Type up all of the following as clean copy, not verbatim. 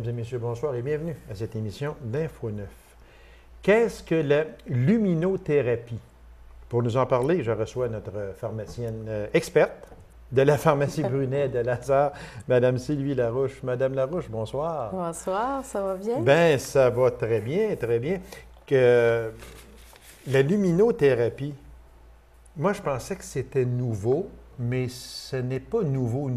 et messieurs, bonsoir et bienvenue à cette émission d'Info 9. Qu'est-ce que la luminothérapie? Pour nous en parler, je reçois notre pharmacienne experte de la pharmacie Brunet de Lazare, Mme Sylvie Larouche. Madame Larouche, bonsoir. Bonsoir, ça va bien? Bien, ça va très bien, très bien. Que la luminothérapie, moi, je pensais que c'était nouveau, mais ce n'est pas nouveau.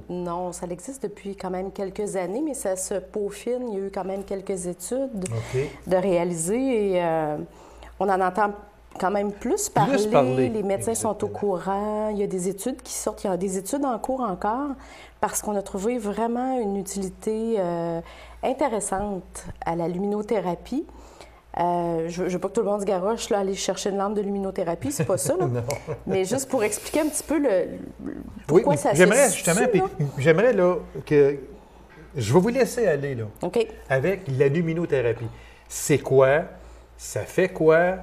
Non, ça existe depuis quand même quelques années, mais ça se peaufine. Il y a eu quand même quelques études de réaliser et on en entend quand même plus parler. Les médecins sont au courant. Il y a des études qui sortent. Il y a des études en cours encore parce qu'on a trouvé vraiment une utilité intéressante à la luminothérapie. Je ne veux pas que tout le monde se garoche là, aller chercher une lampe de luminothérapie, c'est pas ça. Là. Mais juste pour expliquer un petit peu pourquoi ça se j'aimerais situe, justement, puis j'aimerais là, que je vais vous laisser aller là, avec la luminothérapie. C'est quoi? Ça fait quoi?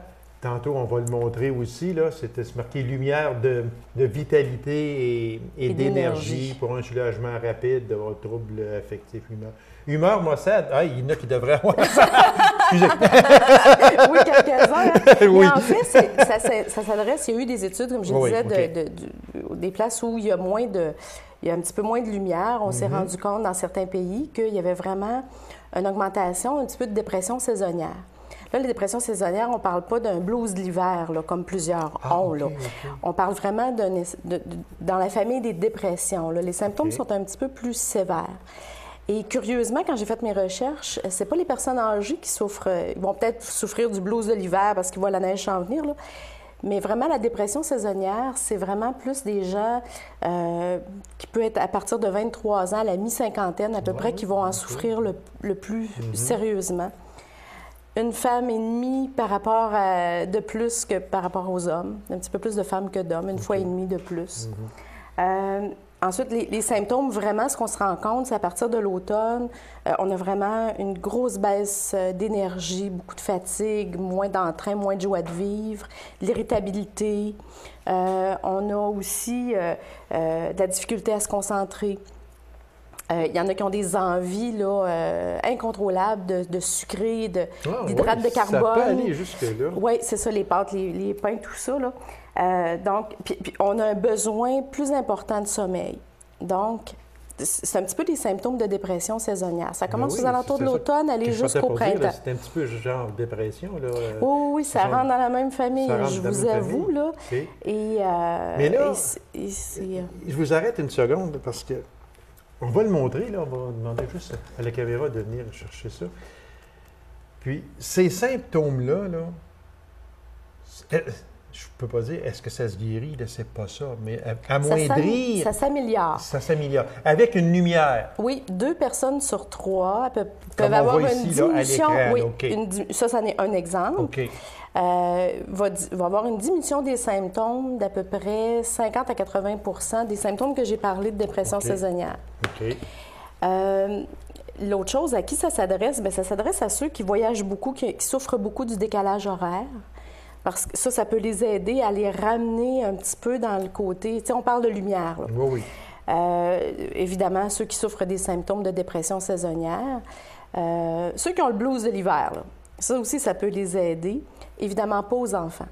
Tantôt, on va le montrer aussi, là, c'est marqué lumière de vitalité et d'énergie pour un soulagement rapide de votre trouble affectif humain. Humeur maussade, il y en a qui devraient avoir ça. Excusez. Oui, quelques-uns. Oui. Mais en fait, ça s'adresse, il y a eu des études, comme je disais, des places où il y a un petit peu moins de lumière. On s'est rendu compte dans certains pays qu'il y avait vraiment une augmentation, un petit peu de dépression saisonnière. Là, les dépressions saisonnières, on ne parle pas d'un blues de l'hiver, là, comme plusieurs ont. Là. On parle vraiment dans la famille des dépressions. Là. Les symptômes sont un petit peu plus sévères. Et curieusement, quand j'ai fait mes recherches, c'est pas les personnes âgées qui souffrent. Ils vont peut-être souffrir du blues de l'hiver parce qu'ils voient la neige s'en venir, là. Mais vraiment, la dépression saisonnière, c'est vraiment plus des gens qui peuvent être à partir de 23 ans, à la mi-cinquantaine à peu près, qui vont en souffrir le plus sérieusement. Une femme et demie de plus que par rapport aux hommes. Un petit peu plus de femmes que d'hommes, une fois et demie de plus. Ensuite, les symptômes, vraiment, ce qu'on se rend compte, c'est à partir de l'automne, on a vraiment une grosse baisse d'énergie, beaucoup de fatigue, moins d'entrain, moins de joie de vivre, l'irritabilité. On a aussi de la difficulté à se concentrer. Il y en a qui ont des envies là, incontrôlables de sucré, d'hydrates de carbone. Ça peut aller jusque-là. Oui, c'est ça, les pâtes, les pains, tout ça. Là. Donc, puis on a un besoin plus important de sommeil. Donc, c'est un petit peu des symptômes de dépression saisonnière. Ça commence aux alentours de l'automne, aller jusqu'au printemps. C'est un petit peu genre dépression. Là. Oui, ça rentre dans la même famille, je vous avoue. Là. Okay. Mais là, je vous arrête une seconde parce que on va le montrer, là, on va demander juste à la caméra de venir chercher ça. Puis, ces symptômes-là, je ne peux pas dire est-ce que ça se guérit, là, c'est pas ça, mais amoindrir... Ça s'améliore. Ça s'améliore. Avec une lumière. Oui, 2 personnes sur 3 peuvent avoir une diminution. Ça, c'en est un exemple. Va avoir une diminution des symptômes d'à peu près 50 à 80 des symptômes que j'ai parlé de dépression saisonnière. L'autre chose, à qui ça s'adresse? Bien, ça s'adresse à ceux qui voyagent beaucoup, qui souffrent beaucoup du décalage horaire. Parce que ça peut les aider à les ramener un petit peu dans le côté... Tu sais, on parle de lumière. Là. Oui. Évidemment, ceux qui souffrent des symptômes de dépression saisonnière. Ceux qui ont le blues de l'hiver, là. Ça aussi, ça peut les aider. Évidemment, pas aux enfants.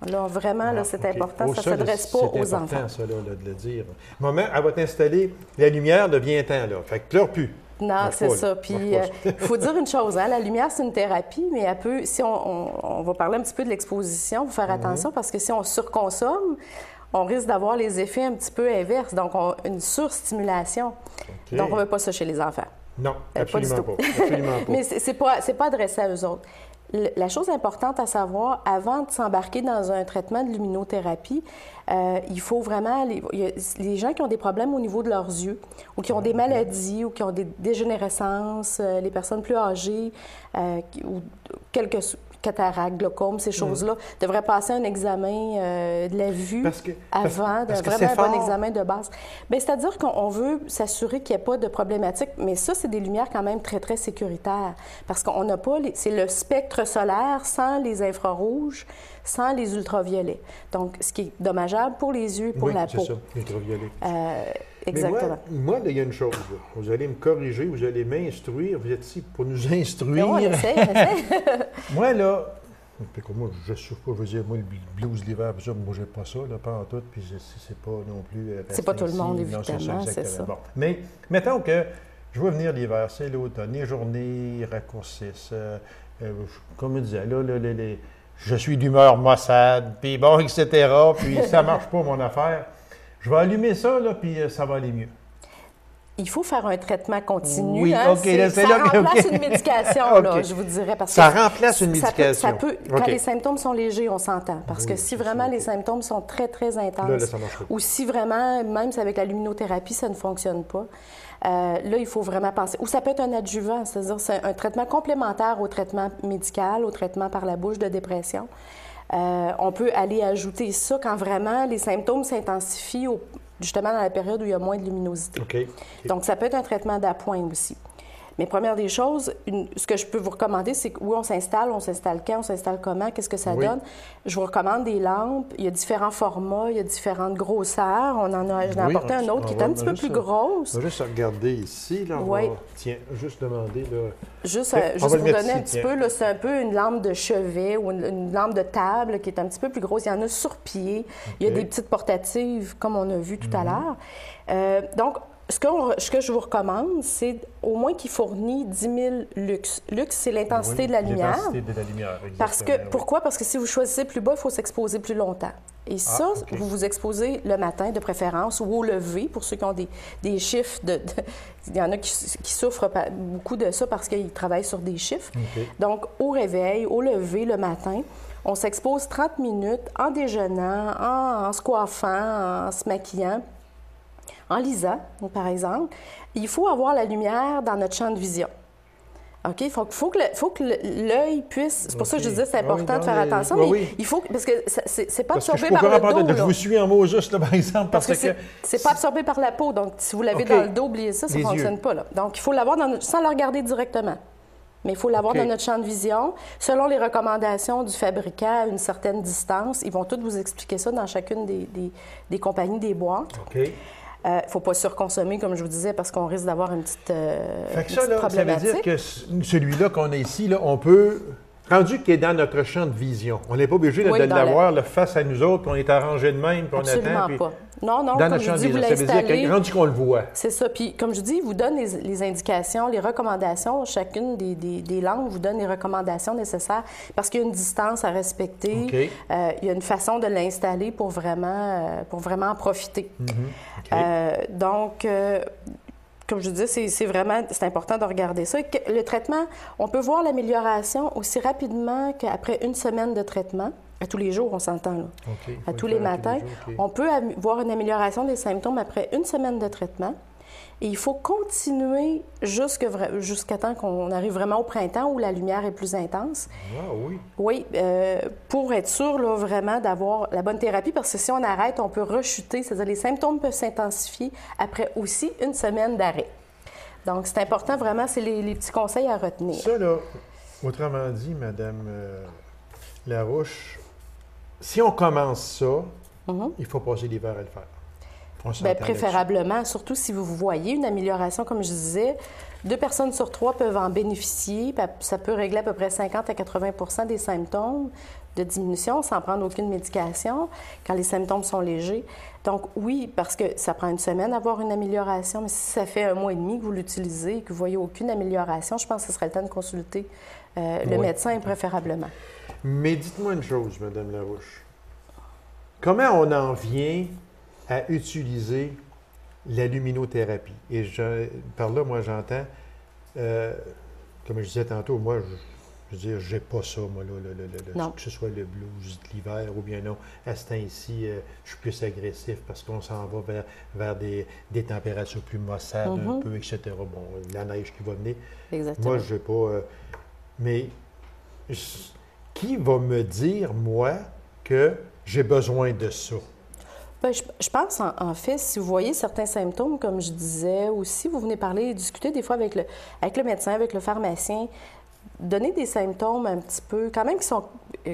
Là, vraiment, là, c'est important. Ça ne s'adresse pas aux enfants. C'est important, ça, là, de le dire. Maman, elle va t'installer, la lumière devient temps, là. Fait que pleure plus. Non, c'est ça. Puis, il faut dire une chose, hein, la lumière, c'est une thérapie, mais elle peut, si on va parler un petit peu de l'exposition, il faut faire attention parce que si on surconsomme, on risque d'avoir les effets un petit peu inverses, donc une surstimulation. Donc, on ne veut pas ça chez les enfants. Non, absolument pas. Absolument pas. Mais c'est pas adressé à eux autres. La chose importante à savoir, avant de s'embarquer dans un traitement de luminothérapie, il faut vraiment... Les gens qui ont des problèmes au niveau de leurs yeux ou qui ont des maladies ou qui ont des dégénérescences, les personnes plus âgées ou quelques cataractes, glaucome, ces choses-là, devraient passer un examen de la vue avant, vraiment un bon examen de base. Bien, c'est-à-dire qu'on veut s'assurer qu'il n'y ait pas de problématique, mais ça, c'est des lumières quand même très, très sécuritaires, parce qu'on n'a pas... C'est le spectre solaire sans les infrarouges, sans les ultraviolets. Donc, ce qui est dommageable pour les yeux et pour la peau. Oui, c'est ça, ultraviolets. Exactement. Moi, il y a une chose. Là. Vous allez me corriger, vous allez m'instruire. Vous êtes ici pour nous instruire. Non, on essaie. Moi, là, moi, je ne souffre pas. Je veux dire, moi, le blues l'hiver, moi, j'ai pas ça, là, pas en tout. Puis c'est pas non plus... c'est pas tout le monde, évidemment, c'est ça. Bon. Mais mettons que je vois venir l'hiver, c'est l'automne, les journées raccourcissent. Comme je disais, là, je suis d'humeur maussade, puis bon, etc., puis ça marche pas, mon affaire. Je vais allumer ça, là, puis ça va aller mieux. Il faut faire un traitement continu. Oui, hein? OK. Ça remplace une médication, okay. Là, je vous dirais. Parce ça que remplace une médication. Ça peut, quand les symptômes sont légers, on s'entend. Parce que si vraiment les symptômes sont très, très intenses, là, ça marche pas. Ou si vraiment, même avec la luminothérapie, ça ne fonctionne pas, là, il faut vraiment penser. Ou ça peut être un adjuvant, c'est-à-dire c'est un traitement complémentaire au traitement médical, au traitement par la bouche de dépression. On peut aller ajouter ça quand vraiment les symptômes s'intensifient justement dans la période où il y a moins de luminosité. Okay. Donc, ça peut être un traitement d'appoint aussi. Mais première des choses, ce que je peux vous recommander, c'est que oui, on s'installe quand, on s'installe comment, qu'est-ce que ça donne. Je vous recommande des lampes. Il y a différents formats, il y a différentes grosseurs. J'en ai apporté un autre qui est un petit peu plus grosse. On va juste regarder ici. Là, tiens, juste demander. Là. Juste vous donner un petit peu, là, c'est un peu une lampe de chevet ou une lampe de table qui est un petit peu plus grosse. Il y en a sur pied. Okay. Il y a des petites portatives, comme on a vu tout à l'heure. Donc, ce que je vous recommande, c'est au moins qu'il fournit 10 000 lux. Lux, c'est l'intensité de la lumière. L'intensité de la lumière, exactement. Pourquoi? Parce que si vous choisissez plus bas, il faut s'exposer plus longtemps. Et ça, vous vous exposez le matin de préférence ou au lever, pour ceux qui ont des chiffres. Il y en a qui souffrent beaucoup de ça parce qu'ils travaillent sur des chiffres. Okay. Donc, au réveil, au lever le matin, on s'expose 30 minutes en déjeunant, en se coiffant, en se maquillant, en lisant, par exemple. Il faut avoir la lumière dans notre champ de vision. OK? Il faut que l'œil puisse... C'est pour ça que je disais que c'est important de faire attention, mais il faut... Parce que c'est pas absorbé par le dos. Je vous suis en mots juste, là, par exemple, parce que... C'est pas absorbé par la peau, donc si vous l'avez dans le dos, oubliez ça, ça ne fonctionne pas, là. Donc, il faut l'avoir sans le regarder directement. Mais il faut l'avoir dans notre champ de vision. Selon les recommandations du fabricant à une certaine distance, ils vont tous vous expliquer ça dans chacune des compagnies des boîtes. OK. Il ne faut pas surconsommer, comme je vous disais, parce qu'on risque d'avoir une petite, problématique. Ça veut dire que celui-là qu'on a ici, là, on peut... Rendu qu'il est dans notre champ de vision. On n'est pas obligé de l'avoir face à nous autres, qu'on est arrangé de même, puis on attend. Absolument pas. Non, dans comme notre je champ dis, de vous vision. Ça veut dire que rendu qu'on le voit. C'est ça. Puis, comme je dis, il vous donne les indications, les recommandations. Chacune des langues vous donne les recommandations nécessaires parce qu'il y a une distance à respecter. Okay. Il y a une façon de l'installer pour vraiment en profiter. Donc... comme je disais, c'est important de regarder ça. Le traitement, on peut voir l'amélioration aussi rapidement qu'après une semaine de traitement. À tous les jours, on s'entend, là. À tous les matins. On peut voir une amélioration des symptômes après une semaine de traitement. Et il faut continuer jusqu'à temps qu'on arrive vraiment au printemps où la lumière est plus intense. Ah oui. Oui, pour être sûr, là, vraiment, d'avoir la bonne thérapie, parce que si on arrête, on peut rechuter, c'est-à-dire les symptômes peuvent s'intensifier après aussi une semaine d'arrêt. Donc, c'est important, vraiment, c'est les petits conseils à retenir. Ça, là, autrement dit, Mme Larouche, si on commence ça, il faut passer l'hiver à le faire. Bien, préférablement, surtout si vous voyez une amélioration, comme je disais, 2 personnes sur 3 peuvent en bénéficier. Ça peut régler à peu près 50 à 80 des symptômes de diminution sans prendre aucune médication quand les symptômes sont légers. Donc oui, parce que ça prend une semaine d'avoir une amélioration, mais si ça fait 1 mois et demi que vous l'utilisez et que vous voyez aucune amélioration, je pense que ce serait le temps de consulter le médecin préférablement. Mais dites-moi une chose, Mme Larouche. Comment on en vient à utiliser la luminothérapie? Et par là, moi, j'entends, comme je disais tantôt, moi, je veux dire, j'ai pas ça, moi, là, que ce soit le blues de l'hiver ou bien non. À ce temps-ci, je suis plus agressif parce qu'on s'en va vers des températures plus maussades un peu, etc. Bon, la neige qui va venir. Exactement. Moi, je n'ai pas... mais qui va me dire, moi, que j'ai besoin de ça? Bien, je pense, en fait, si vous voyez certains symptômes, comme je disais, ou si vous venez parler, discuter des fois avec le médecin, avec le pharmacien, donner des symptômes un petit peu, quand même qui sont,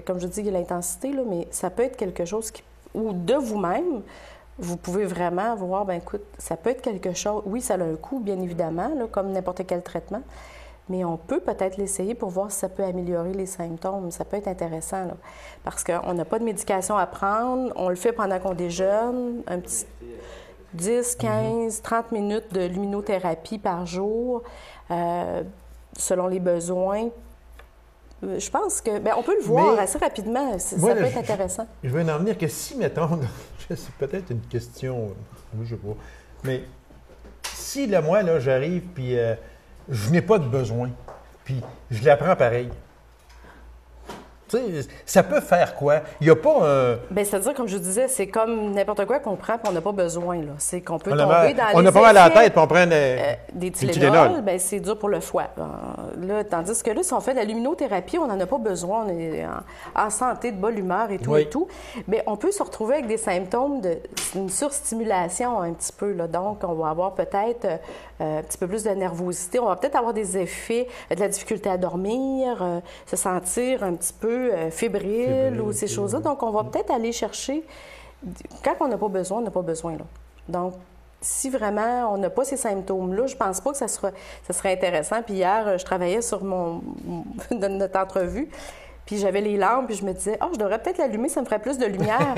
comme je dis, il y a l'intensité, là, mais ça peut être quelque chose ou de vous-même, vous pouvez vraiment voir, bien écoute, ça peut être quelque chose, oui, ça a un coût, bien évidemment, là, comme n'importe quel traitement, mais on peut peut-être l'essayer pour voir si ça peut améliorer les symptômes. Ça peut être intéressant, là, parce qu'on n'a pas de médication à prendre, on le fait pendant qu'on déjeune, un petit 10, 15, 30 minutes de luminothérapie par jour, selon les besoins. Je pense que, bien, on peut le voir assez rapidement, ça peut être intéressant. Je veux en venir que si, mettons, c'est peut-être une question, je sais pas, mais si, là, moi, là, j'arrive, puis je n'ai pas de besoin, puis je l'apprends pareil. Tu sais, ça peut faire quoi? Il n'y a pas un... Bien, c'est-à-dire, comme je vous disais, c'est comme n'importe quoi qu'on prend, puis on n'a pas besoin, là. C'est qu'on peut tomber dans les on a pas mal à la tête, puis on prend des Tylenol, bien, c'est dur pour le foie. Là, tandis que là, si on fait de la luminothérapie, on n'en a pas besoin, on est en santé, de bonne humeur et tout et tout. Bien, on peut se retrouver avec des symptômes d'une surstimulation un petit peu, là. Donc, on va avoir peut-être un petit peu plus de nervosité. On va peut-être avoir des effets de la difficulté à dormir, se sentir un petit peu fébrile ou ces choses-là. Donc, on va peut-être aller chercher... Quand on n'a pas besoin, on n'a pas besoin, là. Donc, si vraiment on n'a pas ces symptômes-là, je pense pas que ça serait intéressant. Puis hier, je travaillais sur notre entrevue, puis j'avais les lampes, puis je me disais, je devrais peut-être l'allumer, ça me ferait plus de lumière.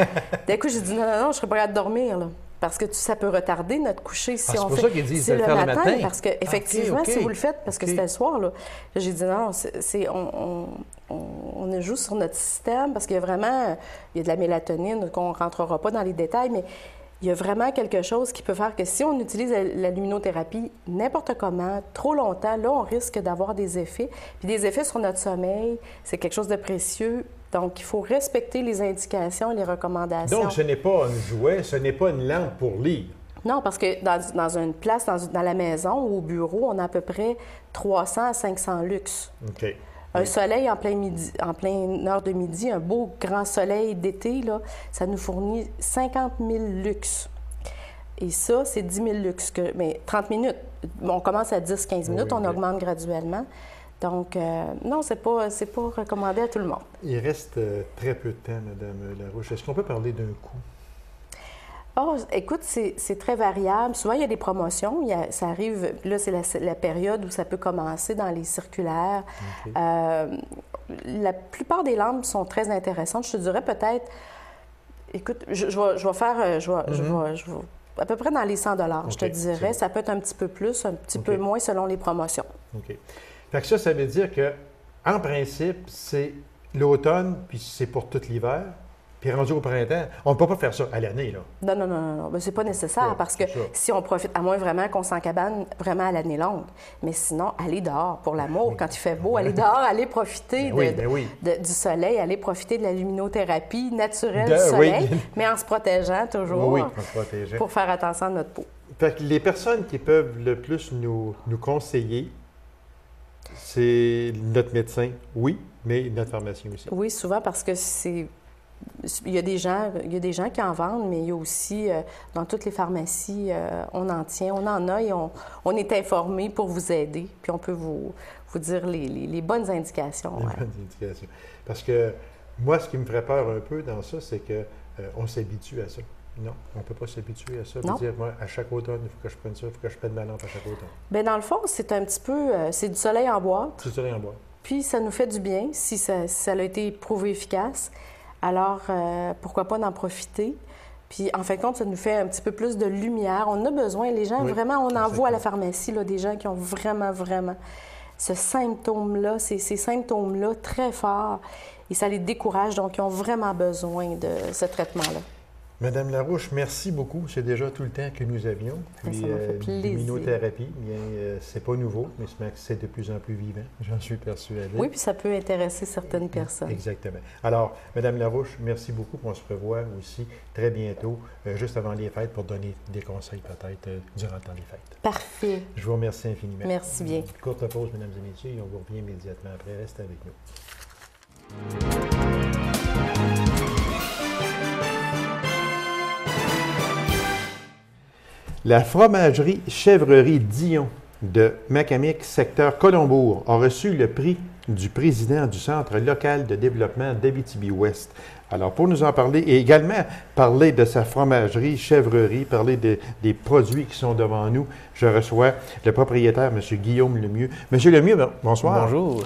D'un coup, j'ai dit, non, je serais pas capable de dormir, là. Parce que ça peut retarder notre coucher si on fait. C'est pour ça qu'ils disent le matin. Parce qu'effectivement, si vous le faites, parce que c'était le soir, là, j'ai dit non, on joue sur notre système parce qu'il y a vraiment, il y a de la mélatonine, qu'on ne rentrera pas dans les détails, mais il y a vraiment quelque chose qui peut faire que si on utilise la luminothérapie n'importe comment, trop longtemps, là, on risque d'avoir des effets. Puis des effets sur notre sommeil, c'est quelque chose de précieux. Donc, il faut respecter les indications et les recommandations. Donc, ce n'est pas un jouet, ce n'est pas une lampe pour lire. Non, parce que dans une place, dans la maison ou au bureau, on a à peu près 300 à 500 lux. OK. Un soleil en pleine heure de midi, un beau grand soleil d'été, là, ça nous fournit 50 000 lux. Et ça, c'est 10 000 lux. Mais 30 minutes, on commence à 10-15 minutes, on augmente graduellement. Donc, non, c'est pas recommandé à tout le monde. Il reste très peu de temps, Mme Larouche. Est-ce qu'on peut parler d'un coût? Écoute, c'est très variable. Souvent, il y a des promotions. Ça arrive, là, c'est la période où ça peut commencer dans les circulaires. Okay. La plupart des lampes sont très intéressantes. Je te dirais peut-être, écoute, je vais faire, je vais à peu près dans les 100 $, je te dirais. Ça peut être un petit peu plus, un petit peu moins selon les promotions. OK. Fait que ça veut dire que, en principe, c'est l'automne, puis c'est pour tout l'hiver. Puis rendu au printemps, on ne peut pas faire ça à l'année, là. Non. Ben, c'est pas nécessaire parce que si on profite, à moins vraiment qu'on s'encabane vraiment à l'année longue. Mais sinon, allez dehors pour l'amour. Quand il fait beau, allez dehors, allez profiter du soleil, allez profiter de la luminothérapie naturelle du soleil, mais en se protégeant toujours pour faire attention à notre peau. Fait que les personnes qui peuvent le plus nous conseiller, c'est notre médecin, oui, mais notre pharmacien aussi. Oui, souvent parce que il y a des gens qui en vendent, mais il y a aussi, dans toutes les pharmacies, on en a et on est informé pour vous aider. Puis on peut vous dire les bonnes indications. Les bonnes indications. Parce que moi, ce qui me ferait peur un peu dans ça, c'est qu'on s'habitue à ça. Non, on ne peut pas s'habituer à ça. Dire, moi, à chaque automne, il faut que je prenne ça, il faut que je prenne ma lampe à chaque automne. Bien, dans le fond, c'est un petit peu, c'est du soleil en boîte. C'est du soleil en boîte. Puis ça nous fait du bien si ça a été prouvé efficace. Alors, pourquoi pas d'en profiter? Puis, en fin de compte, ça nous fait un petit peu plus de lumière. On a besoin, les gens, vraiment, on en voit à la pharmacie, là, des gens qui ont vraiment ce symptôme-là, ces symptômes-là très forts. Et ça les décourage, donc ils ont vraiment besoin de ce traitement-là. Madame Larouche, merci beaucoup. C'est déjà tout le temps que nous avions. Puis, ça m'a fait plaisir. Luminothérapie, bien, c'est pas nouveau, mais c'est de plus en plus vivant. J'en suis persuadé. Oui, puis ça peut intéresser certaines personnes. Exactement. Alors, Madame Larouche, merci beaucoup. On se revoit aussi très bientôt, juste avant les fêtes, pour donner des conseils peut-être durant le temps des fêtes. Parfait. Je vous remercie infiniment. Merci bien. Courte pause, mesdames et messieurs, et on vous revient immédiatement après. Restez avec nous. La fromagerie Chèvrerie Dion de Macamic, secteur Colombourg, a reçu le prix du président du Centre local de développement d'Abitibi-Ouest. Alors, pour nous en parler, et également parler de sa fromagerie, chèvrerie, parler des produits qui sont devant nous, je reçois le propriétaire, M. Guillaume Lemieux. M. Lemieux, bonsoir. Bonjour.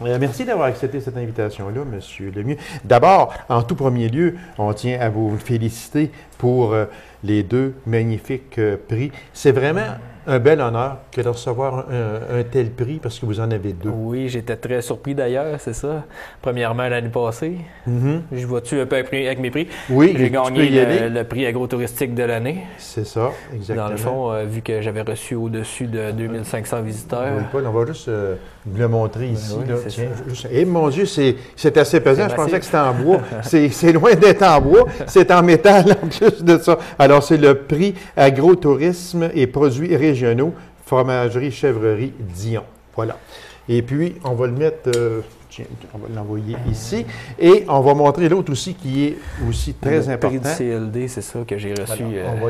Merci d'avoir accepté cette invitation-là, M. Lemieux. D'abord, en tout premier lieu, on tient à vous féliciter pour les 2 magnifiques prix. C'est vraiment un bel honneur que de recevoir un tel prix parce que vous en avez 2. Oui, j'étais très surpris d'ailleurs, c'est ça. Premièrement, l'année passée, je vois-tu un peu avec mes prix? Oui, j'ai gagné le prix agro-touristique de l'année. C'est ça, exactement. Dans le fond, vu que j'avais reçu au-dessus de 2500 visiteurs. Oui, Paul, on va juste vous le montrer ici. Oui, là. Tiens, Et mon Dieu, c'est assez pesant. Je pensais que c'était en bois. C'est loin d'être en bois. C'est en métal en plus de ça. Alors, c'est le prix agro-tourisme et produits régionaux, fromagerie, chèvrerie, Dion. Voilà. Et puis, on va le mettre, tiens, on va l'envoyer ici. Et on va montrer l'autre aussi qui est aussi très important. Le prix du CLD, c'est ça que j'ai reçu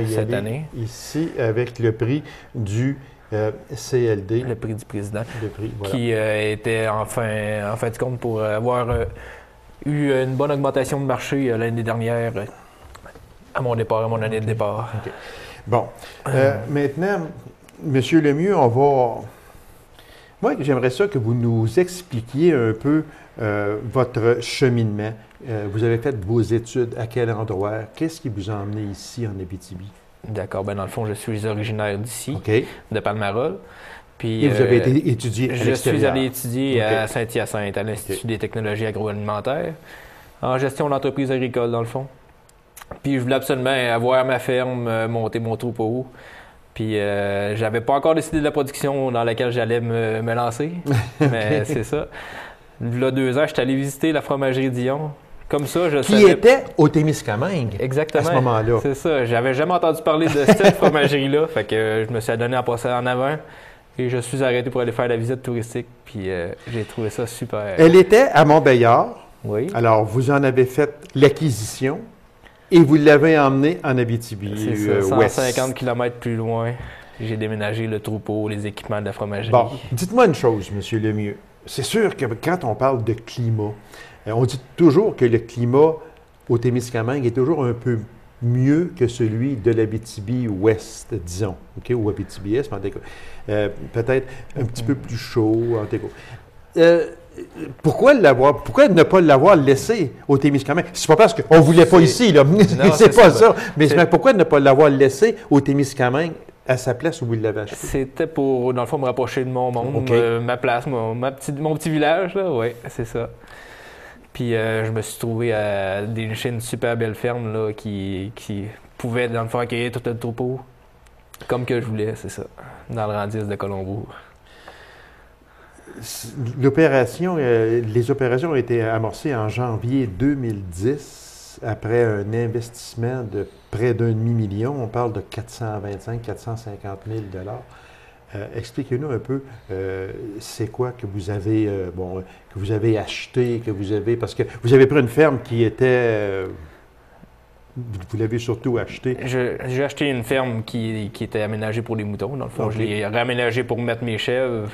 cette année. Ici, avec le prix du CLD. Le prix du président. Le prix, voilà. Qui était en fin de compte pour avoir eu une bonne augmentation de marché l'année dernière à mon année de départ. Okay. Bon. Maintenant, M. Lemieux, on va... Moi, j'aimerais ça que vous nous expliquiez un peu votre cheminement. Vous avez fait vos études à quel endroit? Qu'est-ce qui vous a emmené ici en Abitibi? D'accord. Bien, dans le fond, je suis originaire d'ici, de Palmarol. Puis, et vous avez été étudié à l'extérieur? Je suis allé étudier à Saint-Hyacinthe, à l'Institut des technologies agroalimentaires, en gestion d'entreprise agricole, dans le fond. Puis, je voulais absolument avoir ma ferme, monter mon troupeau. Puis, j'avais pas encore décidé de la production dans laquelle j'allais me lancer, mais c'est ça. Il y a 2 ans, j'étais allé visiter la fromagerie Dion. Comme ça, je savais... Qui était au Témiscamingue. Exactement. À ce moment-là. C'est ça. J'avais jamais entendu parler de cette fromagerie-là. Fait que je me suis donné à passer en avant. Et je suis arrêté pour aller faire la visite touristique. Puis j'ai trouvé ça super. Elle était à Montbéliard. Oui. Alors, vous en avez fait l'acquisition et vous l'avez emmenée en Abitibi. C'est ça, 150 km plus loin. J'ai déménagé le troupeau, les équipements de la fromagerie. Bon, dites-moi une chose, M. Lemieux. C'est sûr que quand on parle de climat, on dit toujours que le climat au Témiscamingue est toujours un peu mieux que celui de l'Abitibi-Ouest, disons, OK, ou Abitibi-Est, en tout cas. Peut-être un petit peu plus chaud, en tout cas. Pourquoi ne pas l'avoir laissé au Témiscamingue? C'est pas parce qu'on ne voulait pas ici, là. C'est pas ça. Mais pourquoi ne pas l'avoir laissé au Témiscamingue à sa place où vous l'avez acheté? C'était pour, dans le fond, me rapprocher de mon monde, ma place, mon petit village, là, oui, c'est ça. Puis je me suis trouvé à dénicher une super belle ferme là, qui pouvait, dans le fond, accueillir tout le troupeau comme que je voulais, c'est ça, dans le Randis de Colombo. Les opérations ont été amorcées en janvier 2010 après un investissement de près d'1,5 million. On parle de 425 000 $, 450 000 $. Expliquez-nous un peu, c'est quoi que vous avez, que vous avez acheté, parce que vous avez pris une ferme qui était, vous l'avez surtout achetée. J'ai acheté une ferme qui était aménagée pour les moutons, dans le fond. Je l'ai réaménagée pour mettre mes chèvres,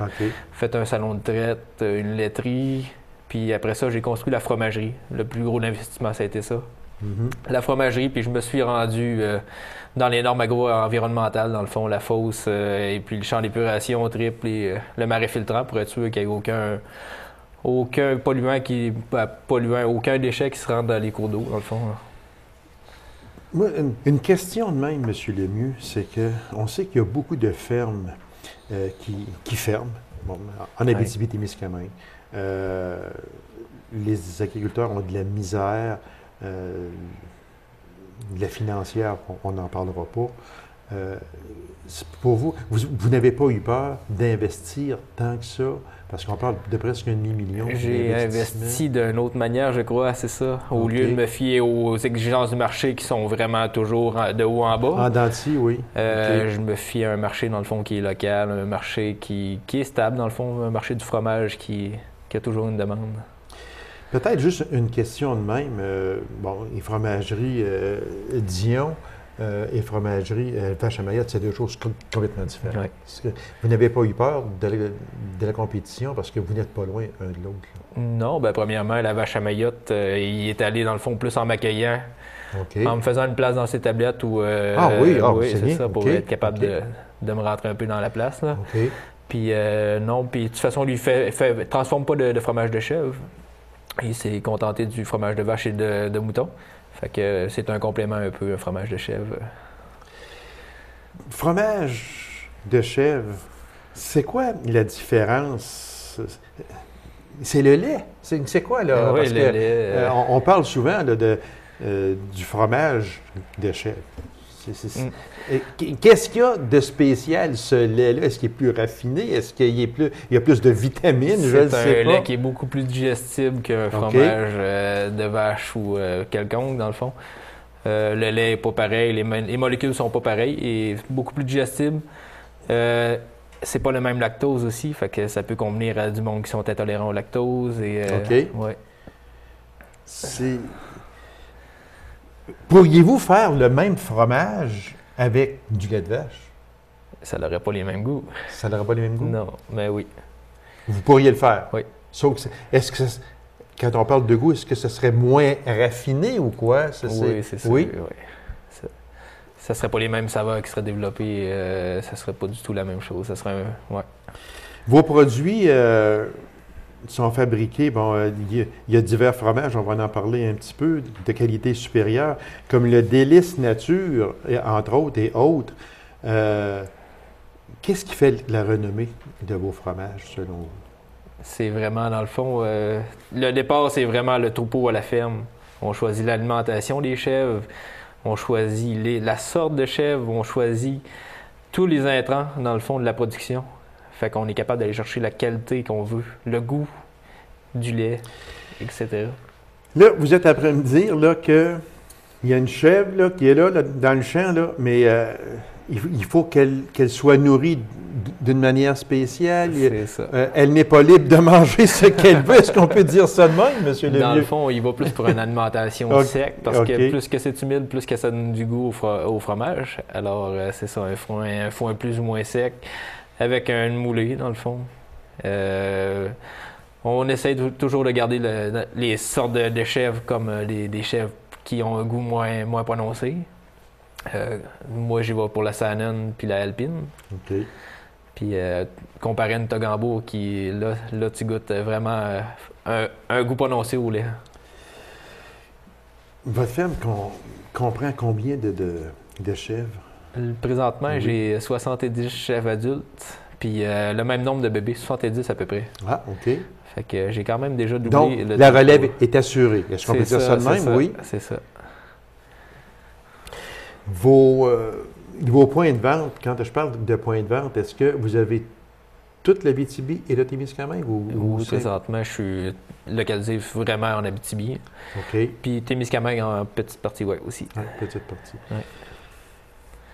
fait un salon de traite, une laiterie, puis après ça, j'ai construit la fromagerie. Le plus gros investissement, ça a été ça. La fromagerie, puis je me suis rendu dans les normes agro-environnementales, dans le fond, la fosse, et puis le champ d'épuration triple et le marais filtrant pour être sûr qu'il n'y ait aucun polluant, aucun déchet qui se rentre dans les cours d'eau, dans le fond. Moi, une question de même, M. Lemieux, c'est qu'on sait qu'il y a beaucoup de fermes qui ferment, en Abitibi-Témiscamingue. Les agriculteurs ont de la misère. De la financière, on n'en parlera pas. Pour vous, vous n'avez pas eu peur d'investir tant que ça? Parce qu'on parle de presque $1,5 million. J'ai investi d'une autre manière, je crois, c'est ça. Au lieu de me fier aux exigences du marché qui sont vraiment toujours de haut en bas. En dents de scie, oui. Je me fie à un marché, dans le fond, qui est local, un marché qui est stable, dans le fond, un marché du fromage qui a toujours une demande. Peut-être juste une question de même. Les fromageries Dion, et fromagerie, vache à Mayotte, c'est deux choses complètement différentes. Ouais. Vous n'avez pas eu peur de la compétition parce que vous n'êtes pas loin un de l'autre? Non, bien premièrement, la vache à Mayotte, il est allé dans le fond plus en m'accueillant, en me faisant une place dans ses tablettes. Où, oui, c'est ça, pour être capable de me rentrer un peu dans la place. Là. Puis non, puis de toute façon, lui, transforme pas de fromage de chèvre. Il s'est contenté du fromage de vache et de mouton. Fait que c'est un complément un peu, un fromage de chèvre. Fromage de chèvre, c'est quoi la différence? C'est le lait. C'est quoi, là? Oui, parce le lait. On parle souvent là, du fromage de chèvre. Qu'est-ce qu'il y a de spécial, ce lait-là? Est-ce qu'il est plus raffiné? Est-ce qu'il y a plus de vitamines? Je ne sais pas. C'est un lait qui est beaucoup plus digestible qu'un fromage de vache ou quelconque, dans le fond. Le lait n'est pas pareil, les molécules ne sont pas pareilles et beaucoup plus digestible. C'est pas le même lactose aussi, fait que ça peut convenir à du monde qui sont intolérants au lactose. Ouais. Pourriez-vous faire le même fromage avec du lait de vache? Ça n'aurait pas les mêmes goûts. Ça n'aurait pas les mêmes goûts? Non, mais oui. Vous pourriez le faire? Oui. Sauf que quand on parle de goût, est-ce que ce serait moins raffiné ou quoi? Oui, c'est ça. Oui? Ça ne serait pas les mêmes saveurs qui seraient développées. Ça ne serait pas du tout la même chose. Ça serait Vos produits sont fabriqués, il y a divers fromages, on va en parler un petit peu, de qualité supérieure, comme le Délice Nature, entre autres, et autres. Qu'est-ce qui fait la renommée de vos fromages, selon vous? C'est vraiment, dans le fond, le départ, c'est vraiment le troupeau à la ferme. On choisit l'alimentation des chèvres, on choisit la sorte de chèvre, on choisit tous les intrants, dans le fond, de la production. Fait qu'on est capable d'aller chercher la qualité qu'on veut, le goût du lait, etc. Là, vous êtes après me dire là, qu'il y a une chèvre là, qui est là, dans le champ, là, mais il faut qu'elle soit nourrie d'une manière spéciale. C'est ça. Elle n'est pas libre de manger ce qu'elle veut. Est-ce qu'on peut dire ça de même, M. Lemieux? Dans le fond, il va plus pour une alimentation sec, parce que plus que c'est humide, plus que ça donne du goût au fromage. Alors, c'est ça, un foin plus ou moins sec, avec une moulée, dans le fond. On essaie toujours de garder les sortes de chèvres comme des chèvres qui ont un goût moins prononcé. Moi, j'y vais pour la Saanen puis la Alpine. Puis comparé à une Togambo qui, là tu goûtes vraiment un goût prononcé au lait. Votre ferme comprend combien de chèvres? Présentement, j'ai 70 chèvres adultes, puis le même nombre de bébés, 70 à peu près. Ah, OK. Fait que j'ai quand même déjà Donc, doublé. la relève est assurée. Est-ce qu'on peut dire ça de même? Oui. C'est ça. Vos points de vente, quand je parle de points de vente, est-ce que vous avez toute l'Abitibi et le Témiscamingue? Oui, présentement, je suis localisé vraiment en Abitibi. OK. Puis Témiscamingue en petite partie, oui, aussi. Ah, petite partie. Ouais.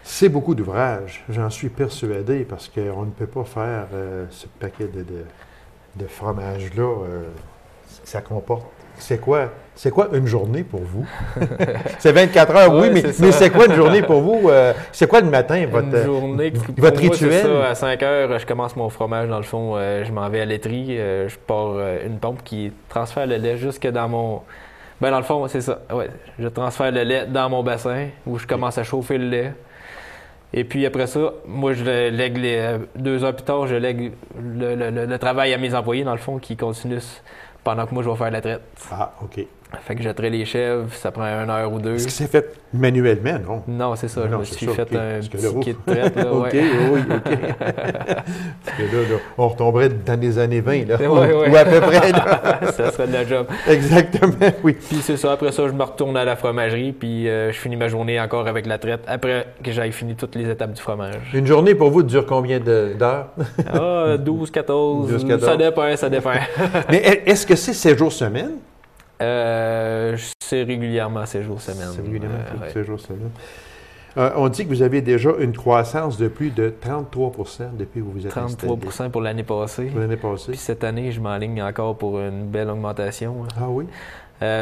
C'est beaucoup d'ouvrages, j'en suis persuadé, parce qu'on ne peut pas faire ce paquet de fromage-là. Ça comporte. C'est quoi une journée pour vous? C'est 24 heures, oui, mais c'est quoi une journée pour vous? C'est quoi le matin, votre rituel? C'est ça, à 5 heures, je commence mon fromage, dans le fond, je m'en vais à la laiterie, je pars une pompe qui transfère le lait jusque dans mon... Ben dans le fond, c'est ça, ouais. Je transfère le lait dans mon bassin, où je commence à chauffer le lait. Et puis après ça, moi, je lègue 2 heures plus tard, je lègue le travail à mes employés, dans le fond, qui continuent pendant que moi, je vais faire la traite. Ah, OK. Fait que je traite les chèvres, ça prend 1 heure ou 2. Est-ce que c'est fait manuellement, non? Non, c'est ça. Non, je me suis fait un petit kit de traite. Là, OK, oui, OK. Parce que là, on retomberait dans les années 20, là, ou à peu près. Là. Ça serait de la job. Exactement, oui. Puis c'est ça. Après ça, je me retourne à la fromagerie, puis je finis ma journée encore avec la traite, après que j'aille fini toutes les étapes du fromage. Une journée, pour vous, dure combien d'heures? 12, 14. Ça dépend. Mais est-ce que c'est 7 jours semaine? C'est régulièrement 7 jours semaine. C'est régulièrement 7 jours semaine. On dit que vous avez déjà une croissance de plus de 33 depuis que vous vous êtes 33 installé. pour l'année passée. Pour l'année passée. Puis cette année, je m'enligne encore pour une belle augmentation. Ah oui?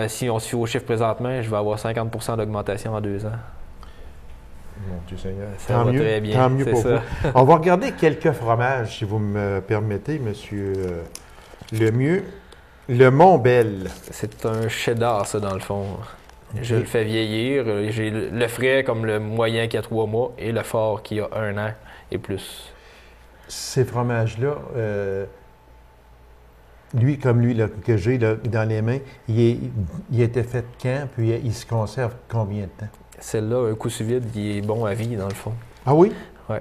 Si on se fie au chiffre présentement, je vais avoir 50 d'augmentation en 2 ans. Dieu Seigneur. Ça va très bien. Tant mieux pour vous. On va regarder quelques fromages, si vous me permettez, monsieur Lemieux. Le Mont-Bel. C'est un cheddar, ça, dans le fond. Okay. Je le fais vieillir. J'ai le frais comme le moyen qui a 3 mois et le fort qui a 1 an et plus. Ces fromages-là, lui, comme lui là, que j'ai là, dans les mains, il était fait quand, puis il se conserve combien de temps? Celle-là, un coup sous vide, il est bon à vie, dans le fond. Ah oui? Oui.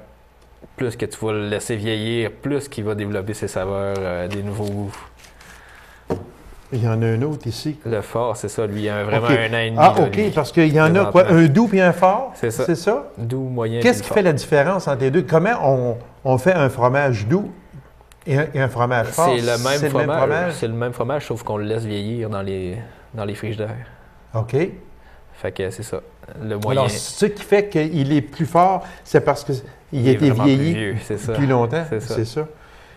Plus que tu vas le laisser vieillir, plus qu'il va développer ses saveurs, des nouveaux goûts. Il y en a un autre ici. Le fort, c'est ça. Lui, il a vraiment 1 an et demi. Ah, OK, là, parce qu'il y en a quoi? Un doux puis un fort? C'est ça. C'est ça? Doux, moyen. Qu'est-ce qui fait la différence entre les deux? Comment on fait un fromage doux et un fromage fort? C'est le même fromage. C'est le même fromage, sauf qu'on le laisse vieillir dans les frigidaires. OK. Fait que c'est ça. Le moyen. Alors, ce qui fait qu'il est plus fort, c'est parce qu'il a été vieilli plus longtemps. C'est ça.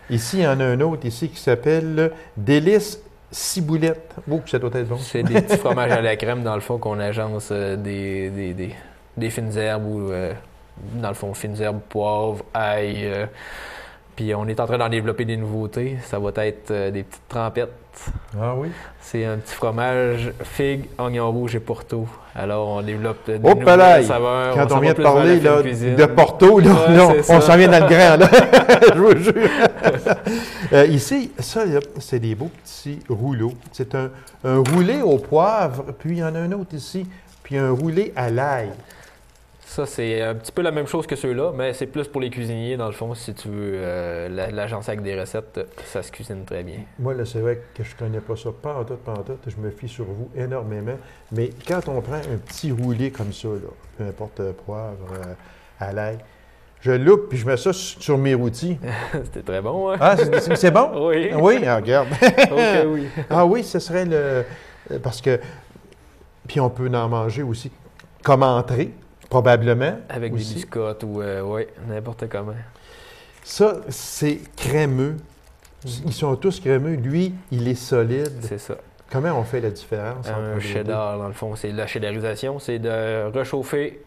Ici, il y en a un autre ici qui s'appelle Délice Ciboulette. Oh, ça doit être bon. C'est des petits fromages à la crème, dans le fond, qu'on agence des fines herbes ou, dans le fond, fines herbes, poivre, ail. Puis on est en train d'en développer des nouveautés. Ça va être des petites trempettes. Ah oui? C'est un petit fromage figue, oignon rouge et porto. Alors, on développe des nouvelles saveurs. Quand on vient de parler là, de porto, là, on s'en vient dans le grand. Là. Je vous jure. Ici, ça, c'est des beaux petits rouleaux. C'est un roulé au poivre, puis il y en a un autre ici, puis un roulé à l'ail. Ça, c'est un petit peu la même chose que ceux-là, mais c'est plus pour les cuisiniers, dans le fond. Si tu veux l'agencer avec des recettes, ça se cuisine très bien. Moi, là, c'est vrai que je ne connais pas ça, pas en tout. Je me fie sur vous énormément. Mais quand on prend un petit roulé comme ça, là, peu importe poivre, à l'ail, je loupe puis je mets ça sur mes rôtis. C'était très bon, hein? Ah, c'est bon? Oui. Oui, regarde. OK, oui. Ah oui, ce serait le... Parce que... Puis on peut en manger aussi comme entrée. Probablement. Avec aussi. Des biscottes ou, oui, n'importe comment. Ça, c'est crémeux. Ils sont tous crémeux. Lui, il est solide. C'est ça. Comment on fait la différence? Un cheddar, dans le fond, c'est la cheddarisation. C'est de réchauffer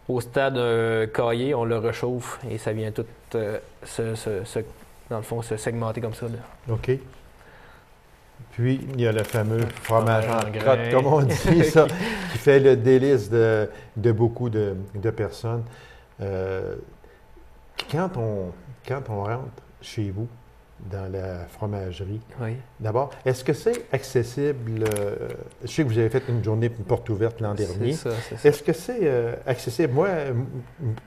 au stade caillé, on le réchauffe et ça vient tout, dans le fond, se segmenter comme ça. Là. OK. Puis, il y a le fameux fromage en crotte, comme on dit, ça, qui fait le délice de beaucoup de personnes. Quand on rentre chez vous, dans la fromagerie, oui. D'abord, est-ce que c'est accessible? Je sais que vous avez fait une journée porte ouverte l'an dernier. C'est ça. Est-ce que c'est accessible?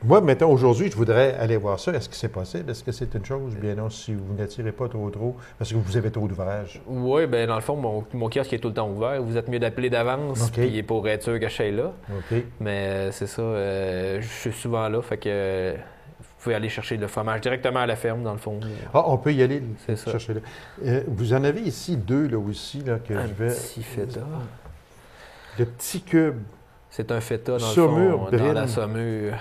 Moi, mettons, aujourd'hui, je voudrais aller voir ça. Est-ce que c'est possible? Est-ce que c'est une chose? Bien non, si vous n'attirez pas trop, parce que vous avez trop d'ouvrages. Oui, bien, dans le fond, mon kiosque est tout le temps ouvert. Vous êtes mieux d'appeler d'avance, puis pour être sûr que je suis là. OK. Mais c'est ça, je suis souvent là, fait que... Vous pouvez aller chercher le fromage directement à la ferme, dans le fond. Ah, on peut y aller chercher là. Vous en avez ici 2, là aussi, là, que je vais... Un petit feta. Le petit cube. C'est un feta, dans Saumure, le fond, dans la saumure.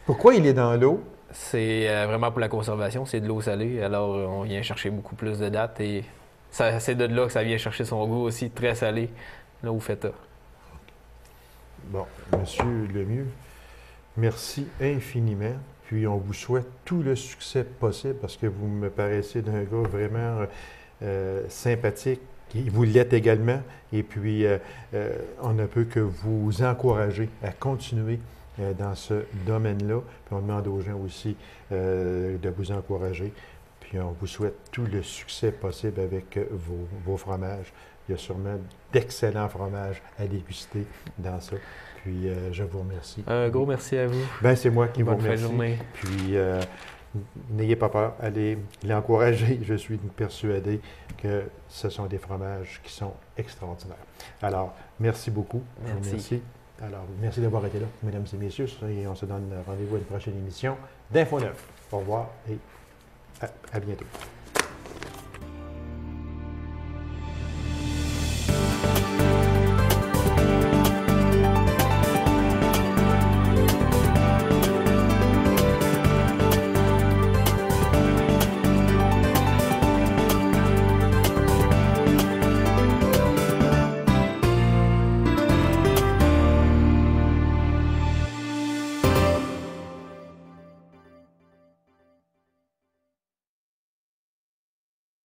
Pourquoi il est dans l'eau? C'est vraiment pour la conservation, c'est de l'eau salée. Alors, on vient chercher beaucoup plus de dattes et c'est de là que ça vient chercher son goût aussi, très salé, là, au feta. Bon, monsieur Lemieux, merci infiniment. Puis on vous souhaite tout le succès possible parce que vous me paraissez d'un gars vraiment sympathique. Vous l'êtes également. Et puis, on ne peut que vous encourager à continuer dans ce domaine-là. Puis on demande aux gens aussi de vous encourager. Puis on vous souhaite tout le succès possible avec vos fromages. Il y a sûrement d'excellents fromages à déguster dans ça. Puis, je vous remercie. Un gros merci à vous. Bien, c'est moi qui vous remercie. Bonne fin de journée. Puis, n'ayez pas peur, allez l'encourager. Je suis persuadé que ce sont des fromages qui sont extraordinaires. Alors, merci beaucoup. Merci. Alors, merci d'avoir été là, mesdames et messieurs. Et on se donne rendez-vous à une prochaine émission d'Info 9. Au revoir et à bientôt.